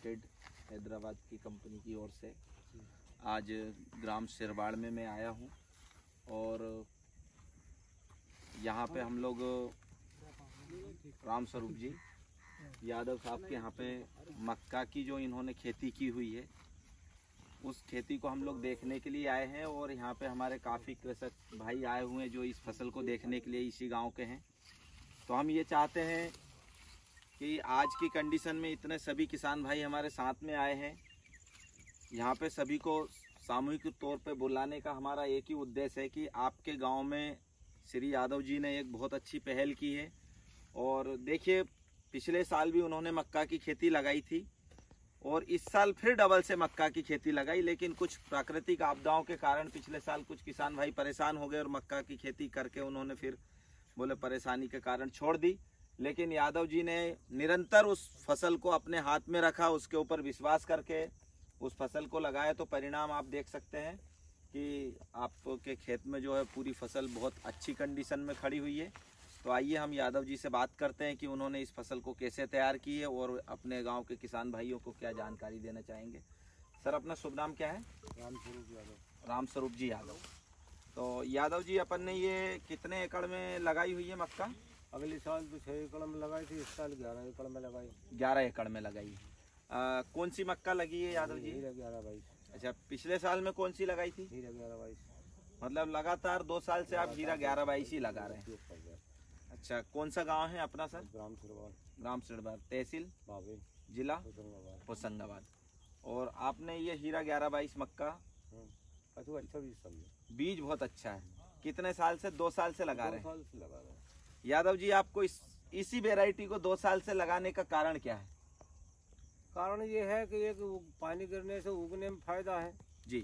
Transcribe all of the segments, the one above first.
Limited Hyderabad की company की ओर से आज ग्राम सिरबाड़ में मैं आया हूँ और यहाँ पे हम लोग राम स्वरूप जी यादव साहब के यहाँ पे मक्का की जो इन्होंने खेती की हुई है उस खेती को हम लोग देखने के लिए आए हैं और यहाँ पे हमारे काफ़ी कृषक भाई आए हुए हैं जो इस फसल को देखने के लिए इसी गांव के हैं। तो हम ये चाहते हैं कि आज की कंडीशन में इतने सभी किसान भाई हमारे साथ में आए हैं, यहाँ पे सभी को सामूहिक तौर पे बुलाने का हमारा एक ही उद्देश्य है कि आपके गांव में श्री यादव जी ने एक बहुत अच्छी पहल की है। और देखिए पिछले साल भी उन्होंने मक्का की खेती लगाई थी और इस साल फिर डबल से मक्का की खेती लगाई, लेकिन कुछ प्राकृतिक आपदाओं के कारण पिछले साल कुछ किसान भाई परेशान हो गए और मक्का की खेती करके उन्होंने फिर बोले परेशानी के कारण छोड़ दी। लेकिन यादव जी ने निरंतर उस फसल को अपने हाथ में रखा, उसके ऊपर विश्वास करके उस फसल को लगाया, तो परिणाम आप देख सकते हैं कि आपके खेत में जो है पूरी फसल बहुत अच्छी कंडीशन में खड़ी हुई है। तो आइए हम यादव जी से बात करते हैं कि उन्होंने इस फसल को कैसे तैयार की है और अपने गांव के किसान भाइयों को क्या जानकारी देना चाहेंगे। सर अपना शुभ नाम क्या है? रामस्वरूप यादव। रामस्वरूप जी यादव। तो यादव जी अपन ने ये कितने एकड़ में लगाई हुई है मक्का? अगले साल तो 6 एकड़ में लगाई थी, इस साल 11 एकड़ में लगाई। 11 एकड़ में लगाई। कौन सी मक्का लगी है यादव जी? हीरा 11-22। अच्छा, पिछले साल में कौन सी लगाई थी? हीरा 11-22। मतलब लगातार 2 साल से आप हीरा 11-22 ही लगा रहे हैं। अच्छा, कौन सा गांव है अपना सर? ग्राम सिरबाड़। ग्राम सिरबाड़, तहसील बावे, जिला होशंगाबाद। और आपने ये हीरा 11-22 मक्का अच्छा बीज बहुत अच्छा है। कितने साल से? 2 साल से लगा रहे हैं। 2 साल से लगा रहे हैं। यादव जी आपको इसी वेराइटी को 2 साल से लगाने का कारण क्या है? कारण ये है कि एक पानी गिरने से उगने में फायदा है जी।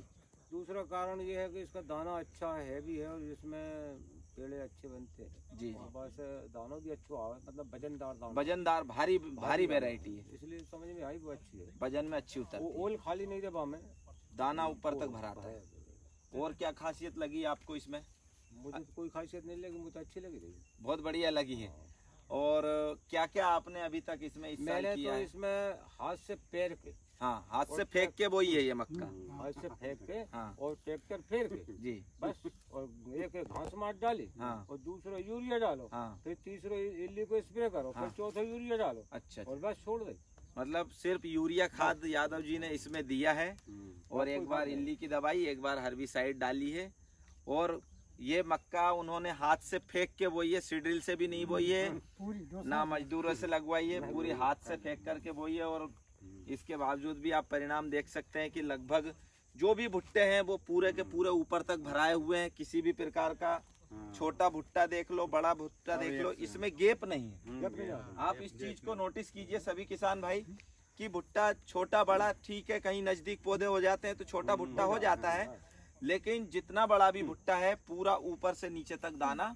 दूसरा कारण ये है कि इसका दाना अच्छा है, हैवी है और इसमें पेड़े अच्छे बनते हैं। जी। बस दानों भी अच्छा आवे, मतलब वजनदार दाना, वजनदार भारी वेराइटी है, इसलिए समझ में आई वो अच्छी है। वजन में अच्छी उतरती है। ओल खाली नहीं दबा में, दाना ऊपर तक भराता है। और क्या खासियत लगी आपको इसमें? मुझे तो कोई खासियत नहीं लगी, मुझे अच्छी लगी रही। बहुत बढ़िया लगी है। और क्या क्या आपने अभी तक इसमें इस साल किया तो है? इसमें हाथ से पैर के, हाँ, हाथ से फेंक के बोई है ये मक्का। हाथ से फेंक के हाँ। और ट्रैक्टर फेर के जी बस, और एक घास मार डाली। हाँ। और दूसरा यूरिया डालो। हाँ। फिर तीसरा इल्ली को स्प्रे करो। हाँ। फिर चौथा यूरिया डालो। अच्छा। और बस छोड़ दे। मतलब सिर्फ यूरिया खाद यादव जी ने इसमें दिया है और एक बार इल्ली की दवाई, एक बार हर्बिसाइड डाली है। और ये मक्का उन्होंने हाथ से फेंक के बोई है, सीड्रिल से भी नहीं बोई है, ना मजदूरों से लगवाई है, पूरी हाथ से फेंक करके बोई है। और इसके बावजूद भी आप परिणाम देख सकते हैं कि लगभग जो भी भुट्टे हैं वो पूरे के पूरे ऊपर तक भराए हुए हैं। किसी भी प्रकार का छोटा भुट्टा देख लो, बड़ा भुट्टा देख लो, इसमें गैप नहीं है। आप इस चीज को नोटिस कीजिए सभी किसान भाई कि भुट्टा छोटा बड़ा ठीक है, कहीं नजदीक पौधे हो जाते हैं तो छोटा भुट्टा हो जाता है, लेकिन जितना बड़ा भी भुट्टा है पूरा ऊपर से नीचे तक दाना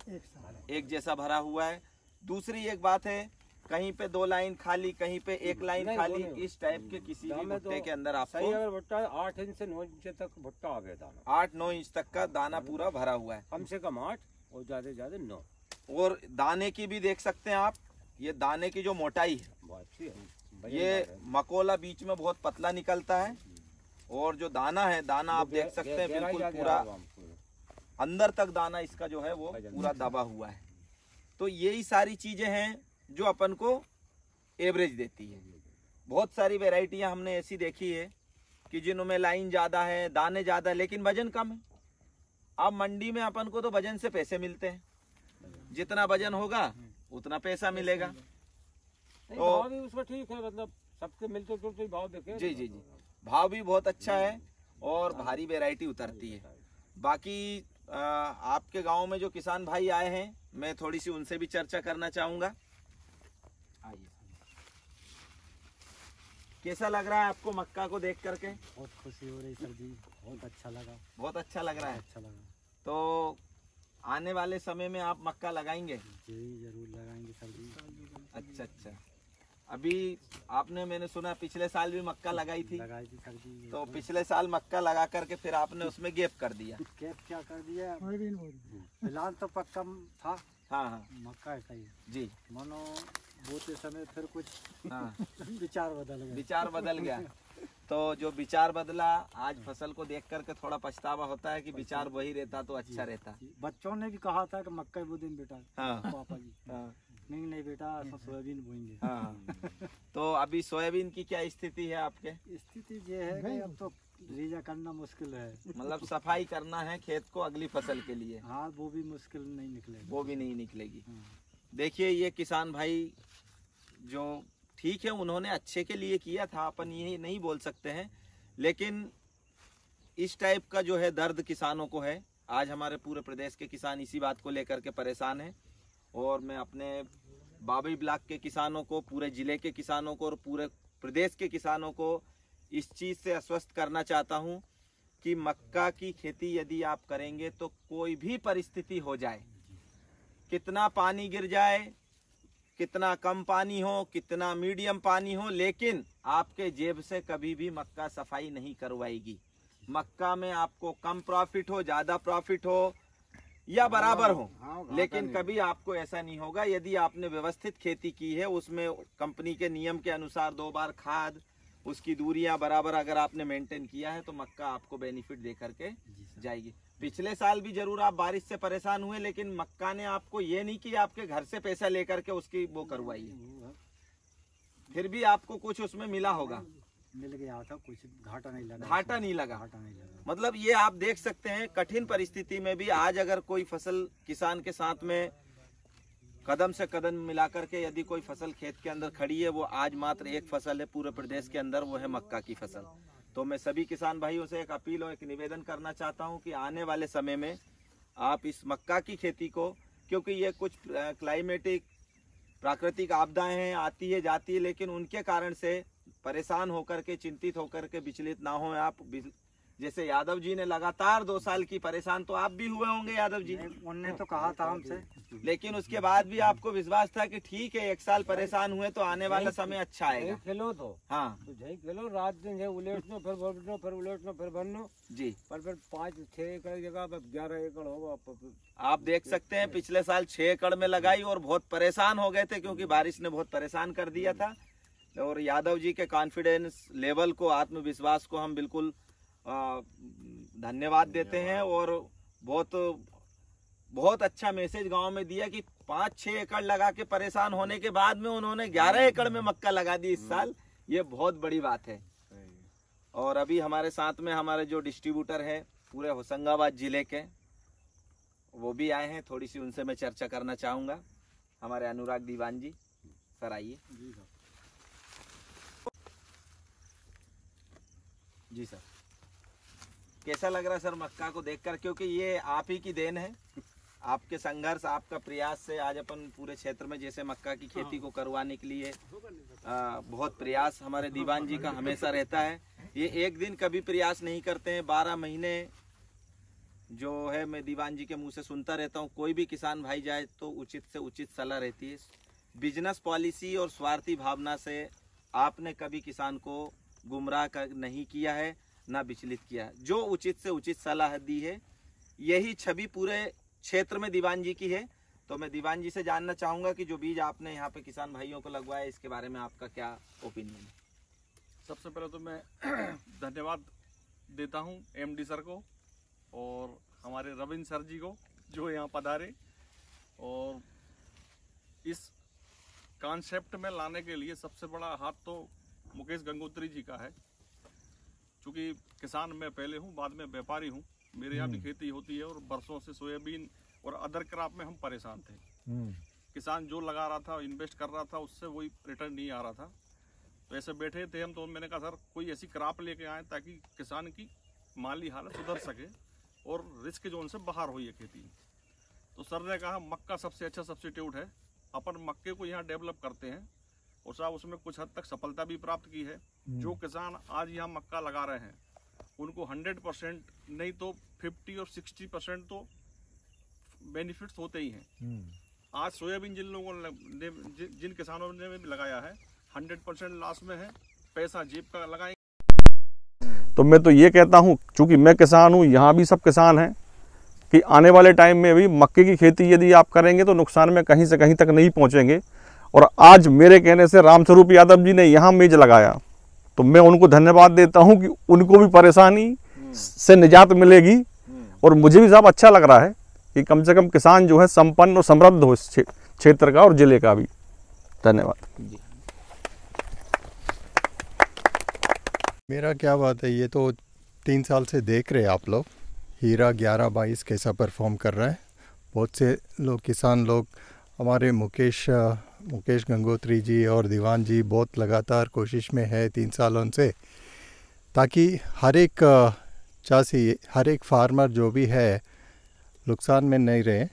एक जैसा भरा हुआ है। दूसरी एक बात है, कहीं पे 2 लाइन खाली, कहीं पे 1 लाइन खाली, इस टाइप के किसी भी भुट्टे के अंदर आपको सही अगर भुट्टा 8 इंच से 9 इंच तक भुट्टा आ गया दाना, 8-9 इंच तक का दाना पूरा भरा हुआ है। कम से कम 8 और ज्यादा 9। और दाने की भी देख सकते हैं आप, ये दाने की जो मोटाई है बहुत अच्छी है। ये मकोला बीच में बहुत पतला निकलता है और जो दाना है, दाना आप देख सकते हैं बिल्कुल पूरा अंदर तक दाना इसका जो है वो पूरा दबा हुआ है। तो यही सारी चीजें हैं जो अपन को एवरेज देती है। बहुत सारी वेराइटियां हमने ऐसी देखी है कि जिनमें लाइन ज्यादा है, दाने ज्यादा, लेकिन वजन कम है। अब मंडी में अपन को तो वजन से पैसे मिलते हैं, जितना वजन होगा उतना पैसा मिलेगा। तो भाव भी उसका ठीक है, मतलब सबके मिलते जुलते भाव देखे। जी जी जी, भाव भी बहुत अच्छा है और भारी वैरायटी उतरती है। बाकी आपके गांव में जो किसान भाई आए हैं, मैं थोड़ी सी उनसे भी चर्चा करना चाहूंगा। आइए, कैसा लग रहा है आपको मक्का को देख करके? बहुत खुशी हो रही सर जी, बहुत अच्छा लगा। बहुत अच्छा लग रहा है? अच्छा लगा। तो आने वाले समय में आप मक्का लगाएंगे? जी जरूर लगाएंगे सर जी। अच्छा अच्छा। अभी आपने, मैंने सुना पिछले साल भी मक्का लगाई थी? लगाई थी सर जी। तो पिछले साल मक्का लगा करके फिर आपने उसमें गैप कर दिया? गैप क्या कर दिया, फिलहाल तो पक्का था। हाँ हाँ मक्का है सही जी। मानो बोते समय फिर कुछ हाँ विचार बदल गया। तो जो विचार बदला, आज फसल को देख करके थोड़ा पछतावा होता है कि विचार वही रहता तो अच्छा रहता। बच्चों ने भी कहा था कि मक्का बो दिन बेटा। हाँ पापा जी हाँ नहीं बेटा सोयाबीन बोएंगे। हाँ। तो अभी सोयाबीन की क्या स्थिति है आपके? स्थिति ये है कि अब तो रीजा करना मुश्किल है। मतलब सफाई करना है खेत को अगली फसल के लिए। हाँ वो भी मुश्किल नहीं निकलेगी। वो भी नहीं निकलेगी। देखिए ये किसान भाई जो ठीक है उन्होंने अच्छे के लिए किया था, अपन ये नहीं बोल सकते हैं, लेकिन इस टाइप का जो है दर्द किसानों को है। आज हमारे पूरे प्रदेश के किसान इसी बात को लेकर के परेशान हैं और मैं अपने बाबई ब्लॉक के किसानों को, पूरे जिले के किसानों को और पूरे प्रदेश के किसानों को इस चीज़ से आश्वस्त करना चाहता हूं कि मक्का की खेती यदि आप करेंगे तो कोई भी परिस्थिति हो जाए, कितना पानी गिर जाए, कितना कम पानी हो, कितना मीडियम पानी हो, लेकिन आपके जेब से कभी भी मक्का सफाई नहीं करवाएगी। मक्का में आपको कम प्रॉफिट हो, ज़्यादा प्रॉफिट हो या बराबर हो, लेकिन कभी आपको ऐसा नहीं होगा। यदि आपने व्यवस्थित खेती की है, उसमें कंपनी के नियम के अनुसार 2 बार खाद, उसकी दूरियां बराबर अगर आपने मेंटेन किया है तो मक्का आपको बेनिफिट दे करके जाएगी। पिछले साल भी जरूर आप बारिश से परेशान हुए, लेकिन मक्का ने आपको ये नहीं कि आपके घर से पैसा लेकर के उसकी वो करवाई है, फिर भी आपको कुछ उसमें मिला होगा। मिल गया था, कुछ घाटा नहीं लगा। घाटा नहीं लगा। मतलब ये आप देख सकते हैं कठिन परिस्थिति में भी आज अगर कोई फसल किसान के साथ में कदम से कदम मिलाकर के यदि कोई फसल खेत के अंदर खड़ी है, वो आज मात्र एक फसल है पूरे प्रदेश के अंदर, वो है मक्का की फसल। तो मैं सभी किसान भाइयों से एक अपील और एक निवेदन करना चाहता हूं कि आने वाले समय में आप इस मक्का की खेती को, क्योंकि ये कुछ क्लाइमेटिक प्राकृतिक आपदाएं हैं, आती है जाती है, लेकिन उनके कारण से परेशान होकर के, चिंतित होकर के विचलित ना हो आप। जैसे यादव जी ने लगातार 2 साल की परेशान, तो आप भी हुए होंगे यादव जी। उनने तो कहा था हमसे, लेकिन उसके बाद भी आपको विश्वास था कि ठीक है 1 साल परेशान हुए तो आने वाला समय अच्छा आएगा। खेलो तो हाँ तो जय खेलो, रात दिन उलेटनो फिर भरनो, फिर उलेटनो फिर भरनो जी। पर फिर 5-6 एकड़ जगह 11 एकड़ होगा। आप देख सकते हैं पिछले साल 6 एकड़ में लगाई और बहुत परेशान हो गए थे क्योंकि बारिश ने बहुत परेशान कर दिया था। और यादव जी के कॉन्फिडेंस लेवल को, आत्मविश्वास को हम बिल्कुल धन्यवाद देते हैं और बहुत अच्छा मैसेज गांव में दिया कि 5-6 एकड़ लगा के परेशान होने के बाद में उन्होंने 11 एकड़ में मक्का लगा दी इस साल। ये बहुत बड़ी बात है। और अभी हमारे साथ में हमारे जो डिस्ट्रीब्यूटर है पूरे होशंगाबाद जिले के, वो भी आए हैं, थोड़ी सी उनसे मैं चर्चा करना चाहूंगा। हमारे अनुराग दीवान जी, सर आइए। जी सर, कैसा लग रहा है सर मक्का को देखकर? क्योंकि ये आप ही की देन है, आपके संघर्ष, आपका प्रयास से आज अपन पूरे क्षेत्र में जैसे मक्का की खेती को करवाने के लिए बहुत प्रयास हमारे दीवान जी का हमेशा रहता है। ये एक दिन कभी प्रयास नहीं करते हैं, 12 महीने जो है मैं दीवान जी के मुंह से सुनता रहता हूँ। कोई भी किसान भाई जाए तो उचित से उचित सलाह रहती है। बिजनेस पॉलिसी और स्वार्थी भावना से आपने कभी किसान को गुमराह नहीं किया है, ना विचलित किया है। जो उचित से उचित सलाह दी है, यही छवि पूरे क्षेत्र में दीवान जी की है। तो मैं दीवान जी से जानना चाहूंगा कि जो बीज आपने यहाँ पे किसान भाइयों को लगवाया, इसके बारे में आपका क्या ओपिनियन है? सबसे पहले तो मैं धन्यवाद देता हूँ एमडी सर को और हमारे रविंद्र सर जी को जो यहाँ पधारे और इस कॉन्सेप्ट में लाने के लिए सबसे बड़ा हाथ तो मुकेश गंगोत्री जी का है। चूँकि किसान मैं पहले हूँ, बाद में व्यापारी हूँ, मेरे यहाँ भी खेती होती है और बरसों से सोयाबीन और अदर क्रॉप में हम परेशान थे। किसान जो लगा रहा था, इन्वेस्ट कर रहा था, उससे वही रिटर्न नहीं आ रहा था। तो ऐसे बैठे थे हम, तो मैंने कहा सर कोई ऐसी क्रॉप लेके आए ताकि किसान की माली हालत सुधर सके और रिस्क जोन से बाहर हो ये खेती। तो सर ने कहा मक्का सबसे अच्छा सब्स्टिट्यूट है, अपन मक्के को यहाँ डेवलप करते हैं और साहब उसमें कुछ हद तक सफलता भी प्राप्त की है। जो किसान आज यहाँ मक्का लगा रहे हैं उनको 100% नहीं तो 50 और 60% तो बेनिफिट्स होते ही हैं। आज सोयाबीन जिन लोगों ने, जिन किसानों ने भी लगाया है, 100% लॉस में है, पैसा जेब का लगाएंगे। तो मैं तो ये कहता हूँ, चूंकि मैं किसान हूँ, यहाँ भी सब किसान हैं, कि आने वाले टाइम में भी मक्के की खेती यदि आप करेंगे तो नुकसान में कहीं से कहीं तक नहीं पहुँचेंगे। और आज मेरे कहने से रामस्वरूप यादव जी ने यहाँ मेज लगाया, तो मैं उनको धन्यवाद देता हूँ कि उनको भी परेशानी से निजात मिलेगी। और मुझे भी साहब अच्छा लग रहा है कि कम से कम किसान जो है संपन्न और समृद्ध हो इस क्षेत्र का और जिले का भी। धन्यवाद। मेरा क्या बात है, ये तो 3 साल से देख रहे हैं आप लोग हीरा 11-22 कैसा परफॉर्म कर रहा है। बहुत से लोग किसान लोग हमारे मुकेश गंगोत्री जी और दीवान जी बहुत लगातार कोशिश में है 3 सालों से, ताकि हर एक चासी, हर एक फार्मर जो भी है नुकसान में नहीं रहे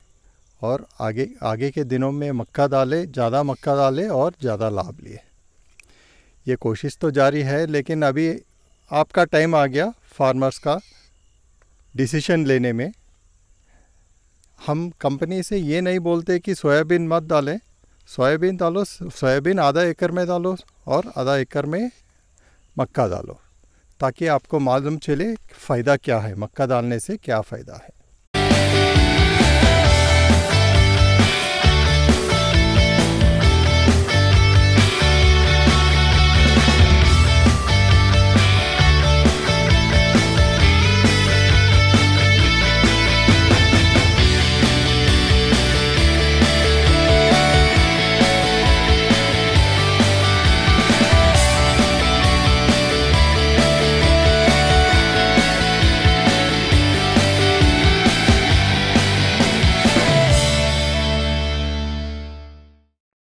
और आगे के दिनों में मक्का डाले, ज़्यादा मक्का डाले और ज़्यादा लाभ लिए। ये कोशिश तो जारी है, लेकिन अभी आपका टाइम आ गया फार्मर्स का डिसीजन लेने में। हम कंपनी से ये नहीं बोलते कि सोयाबीन मत डालें, सोयाबीन डालो, सोयाबीन आधा एकड़ में डालो और आधा एकड़ में मक्का डालो, ताकि आपको मालूम चले फ़ायदा क्या है, मक्का डालने से क्या फ़ायदा है।